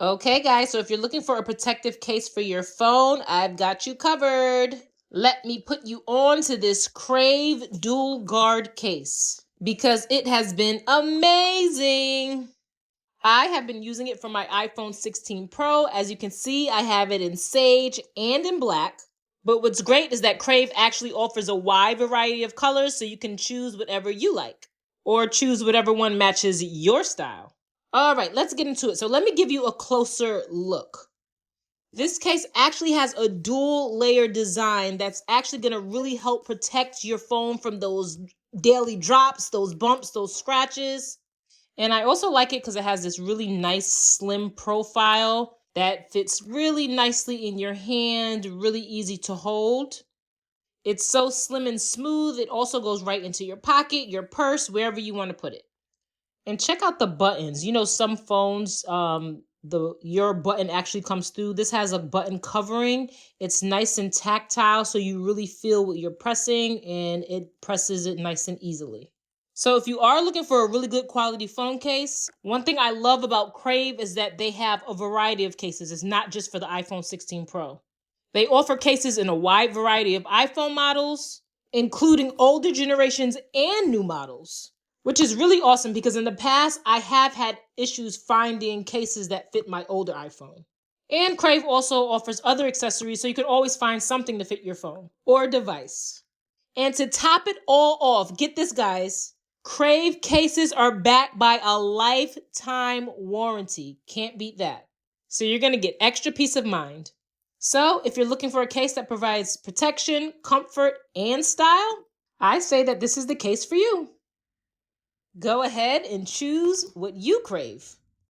Okay, guys, so if you're looking for a protective case for your phone, I've got you covered. Let me put you on to this Crave Dual Guard case because it has been amazing. I have been using it for my iPhone 16 Pro. As you can see, I have it in sage and in black. But what's great is that Crave actually offers a wide variety of colors, so you can choose whatever you like or choose whatever one matches your style. All right, let's get into it. So let me give you a closer look. This case actually has a dual layer design that's actually going to really help protect your phone from those daily drops, those bumps, those scratches. And I also like it because it has this really nice slim profile that fits really nicely in your hand, really easy to hold. It's so slim and smooth. It also goes right into your pocket, your purse, wherever you want to put it. And check out the buttons. You know, some phones, your button actually comes through. This has a button covering. It's nice and tactile, so you really feel what you're pressing, and it presses it nice and easily. So if you are looking for a really good quality phone case, one thing I love about Crave is that they have a variety of cases. It's not just for the iPhone 16 Pro. They offer cases in a wide variety of iPhone models, including older generations and new models, which is really awesome because in the past, I have had issues finding cases that fit my older iPhone. And Crave also offers other accessories, so you can always find something to fit your phone or device. And to top it all off, get this, guys, Crave cases are backed by a lifetime warranty. Can't beat that. So you're going to get extra peace of mind. So if you're looking for a case that provides protection, comfort, and style, I say that this is the case for you. Go ahead and choose what you crave.